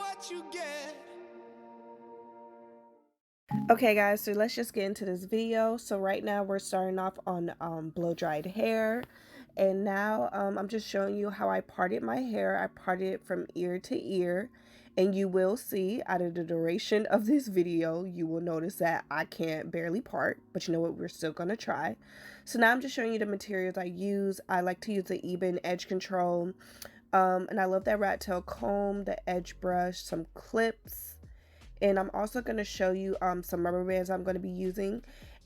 what you get. Okay guys, so let's just get into this video. So right now we're starting off on blow dried hair, and now I'm just showing you how I parted my hair. I parted it from ear to ear, and you will see out of the duration of this video you will notice that I can't barely part, but you know what, we're still gonna try. So now I'm just showing you the materials I use. I like to use the EBIN edge control, and I love that rat tail comb, the edge brush, some clips. And I'm also going to show you some rubber bands I'm going to be using.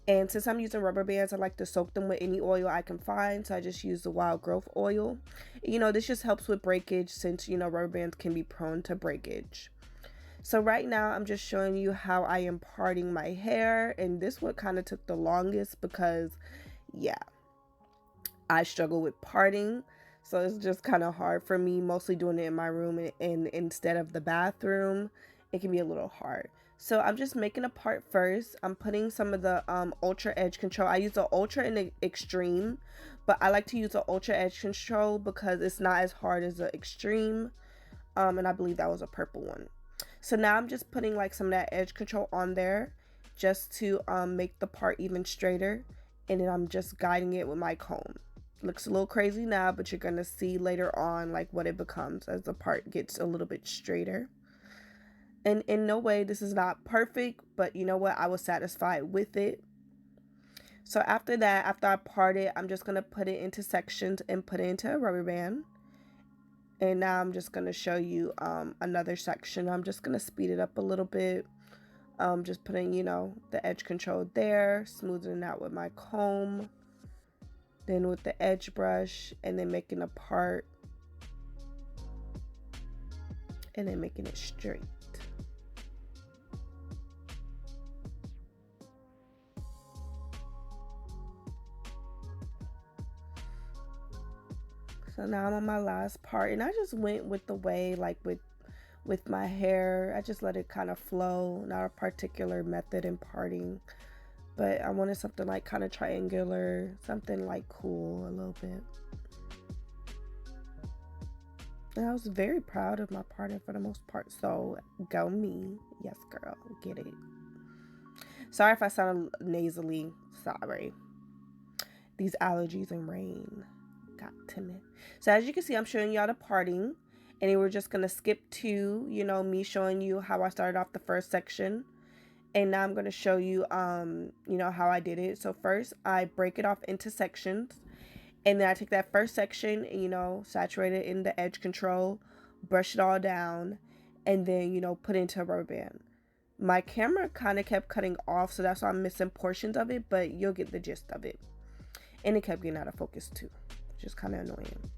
And since I'm using rubber bands, I like to soak them with any oil I can find. So I just use the wild growth oil. You know, this just helps with breakage since, you know, rubber bands can be prone to breakage. So right now I'm just showing you how I am parting my hair. And this one kind of took the longest because, yeah, I struggle with parting. So it's just kind of hard for me, mostly doing it in my room and instead of the bathroom. It can be a little hard. So I'm just making a part first. I'm putting some of the ultra edge control. I use the ultra and the extreme, but I like to use the ultra edge control because it's not as hard as the extreme. And I believe that was a purple one. So now I'm just putting like some of that edge control on there just to make the part even straighter, and then I'm just guiding it with my comb. Looks a little crazy now, but you're gonna see later on like what it becomes as the part gets a little bit straighter. And in no way this is not perfect, but you know what, I was satisfied with it. So after that, after I part it, I'm just going to put it into sections and put it into a rubber band. And now I'm just going to show you another section. I'm just going to speed it up a little bit. Just putting, you know, the edge control there, smoothing it out with my comb, then with the edge brush, and then making a part, and then making it straight. So now I'm on my last part, and I just went with the way, like with my hair, I just let it kind of flow, not a particular method in parting, but I wanted something like kind of triangular, something like cool a little bit. And I was very proud of my parting for the most part, so go me. Yes girl, get it. Sorry if I sound nasally, sorry. These allergies and rain got to me. So as you can see, I'm showing y'all the parting, and then we're just gonna skip to, you know, me showing you how I started off the first section, and now I'm gonna show you you know, how I did it. So first I break it off into sections, and then I take that first section and, you know, saturate it in the edge control, brush it all down, and then, you know, put it into a rubber band. My camera kind of kept cutting off, so that's why I'm missing portions of it, but you'll get the gist of it. And it kept getting out of focus too, which is kind of annoying.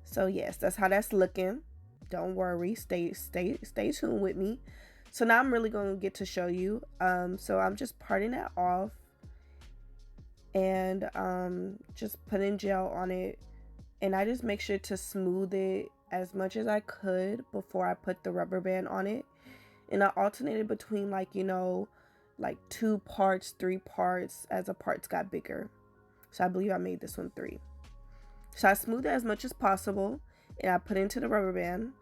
So yes, that's how that's looking. Don't worry, stay tuned with me. So now I'm really going to get to show you. So I'm just parting that off and just putting gel on it, and I just make sure to smooth it as much as I could before I put the rubber band on it. And I alternated between, like, you know, like 2 parts, 3 parts as the parts got bigger. So I believe I made this one 3. So I smooth it as much as possible, and I put it into the rubber band.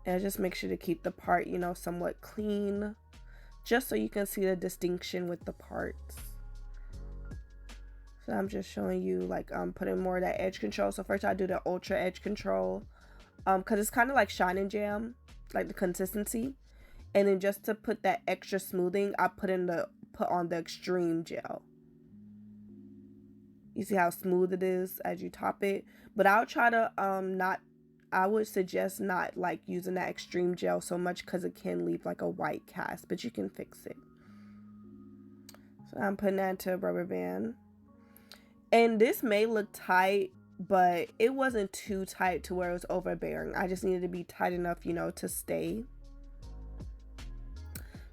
And I just make sure to keep the part, you know, somewhat clean, just so you can see the distinction with the parts. So I'm just showing you, like, putting more of that edge control. So first I do the ultra edge control, because it's kind of like Shine and Jam, like the consistency. And then just to put that extra smoothing, I put on the extreme gel. You see how smooth it is as you top it. But I'll try to I would suggest not like using that extreme gel so much because it can leave like a white cast, but you can fix it. So I'm putting that into a rubber band. And this may look tight, but it wasn't too tight to where it was overbearing. I just needed to be tight enough, you know, to stay.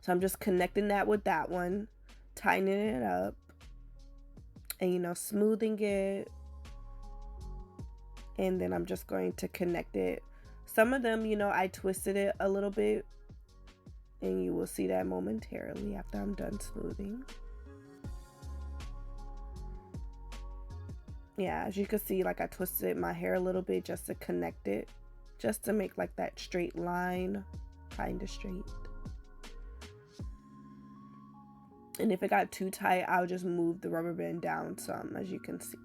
So I'm just connecting that with that one, tightening it up, and, you know, smoothing it. And then I'm just going to connect it. Some of them, you know, I twisted it a little bit, and you will see that momentarily after I'm done smoothing. Yeah, as you can see, like, I twisted my hair a little bit just to connect it. just to make like that straight line, kind of straight. And if it got too tight, I'll just move the rubber band down some, as you can see.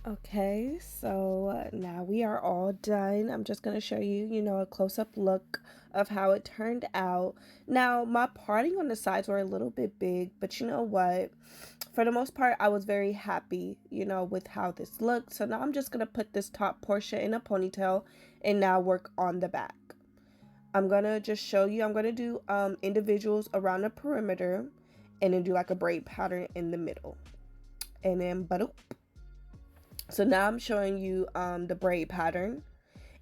Okay, so now we are all done. I'm just going to show you, a close-up look of how it turned out. Now, my parting on the sides were a little bit big, but you know what? For the most part, I was very happy, with how this looked. So now I'm just going to put this top portion in a ponytail and now work on the back. I'm going to just show you, I'm going to do individuals around the perimeter and then do like a braid pattern in the middle. And then, so now I'm showing you the braid pattern,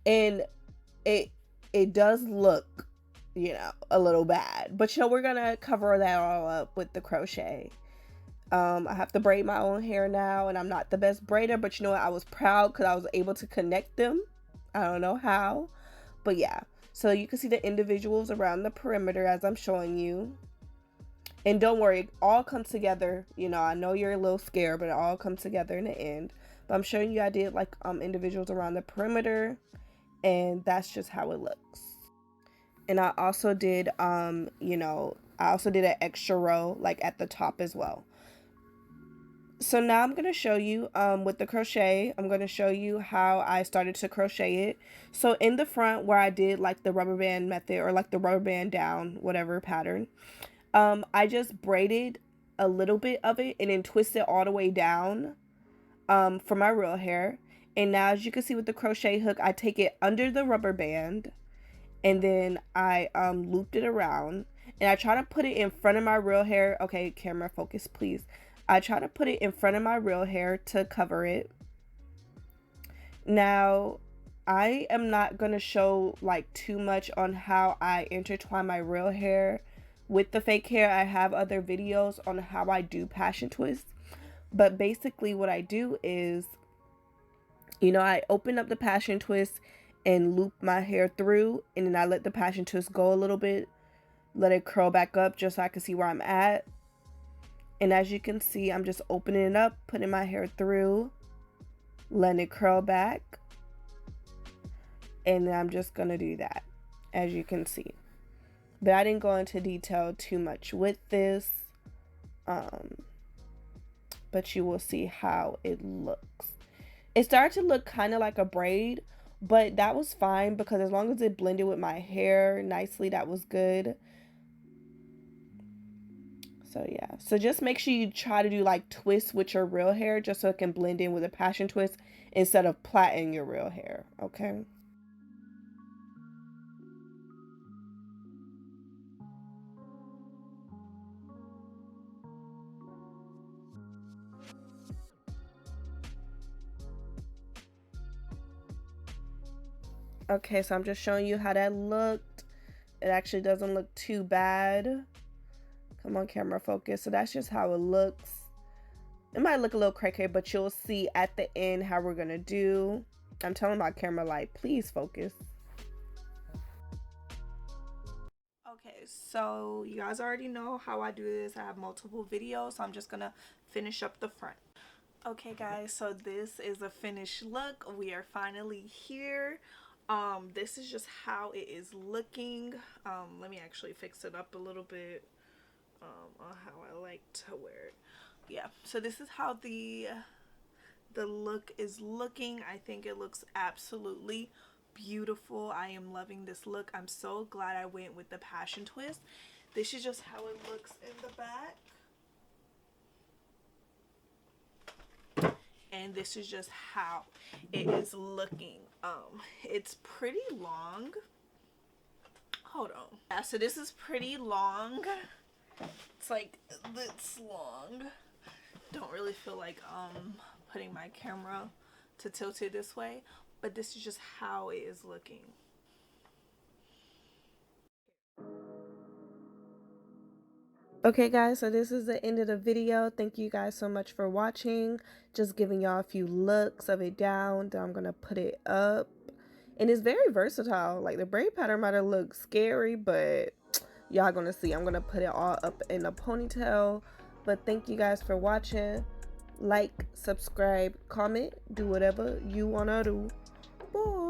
and it does look, a little bad, but we're gonna cover that all up with the crochet. I have to braid my own hair now, and I'm not the best braider, but what, I was proud because I was able to connect them. I don't know how, but yeah. So you can see the individuals around the perimeter as I'm showing you. And don't worry, it all comes together. I know you're a little scared, but it all comes together in the end. But I'm showing you I did like individuals around the perimeter, and that's just how it looks. And I also did I also did an extra row like at the top as well. So now I'm going to show you with the crochet, I'm going to show you how I started to crochet it. So in the front where I did like the rubber band method, or like the rubber band down, whatever pattern, I just braided a little bit of it and then twisted all the way down for my real hair. And now, as you can see with the crochet hook, I take it under the rubber band and then I looped it around, and I try to put it in front of my real hair. Okay, camera focus please. I try to put it in front of my real hair to cover it. Now, I am not going to show like too much on how I intertwine my real hair with the fake hair. I have other videos on how I do passion twists. But basically what I do is, I open up the passion twist and loop my hair through, and then I let the passion twist go a little bit, let it curl back up just so I can see where I'm at. And as you can see, I'm just opening it up, putting my hair through, letting it curl back, and then I'm just gonna do that, as you can see. But I didn't go into detail too much with this, but you will see how it looks. It started to look kind of like a braid, but that was fine because as long as it blended with my hair nicely, that was good. So yeah, so just make sure you try to do like twists with your real hair just so it can blend in with a passion twist instead of plaiting your real hair, okay? Okay, so I'm just showing you how that looked. It actually doesn't look too bad. Come on, camera focus. So that's just how it looks. It might look a little cracky, but you'll see at the end how we're gonna do. I'm telling my camera light, please focus. Okay, So you guys already know how I do this. I have multiple videos, so I'm just gonna finish up the front. Okay guys, so this is a finished look. We are finally here. This is just how it is looking. Let me actually fix it up a little bit on how I like to wear it. Yeah, so this is how the look is looking. I think it looks absolutely beautiful. I am loving this look. I'm so glad I went with the passion twist. This is just how it looks in the back. And this is just how it is looking. It's pretty long. Hold on. Yeah, so this is pretty long. It's like this long. Don't really feel like putting my camera to tilt it this way, but this is just how it is looking. Okay guys, so this is the end of the video. Thank you guys so much for watching. Just giving y'all a few looks of it down. Then I'm gonna put it up, and it's very versatile. Like the braid pattern might have looked scary, but y'all gonna see. I'm gonna put it all up in a ponytail. But thank you guys for watching. Like, subscribe, comment, do whatever you wanna do. Bye.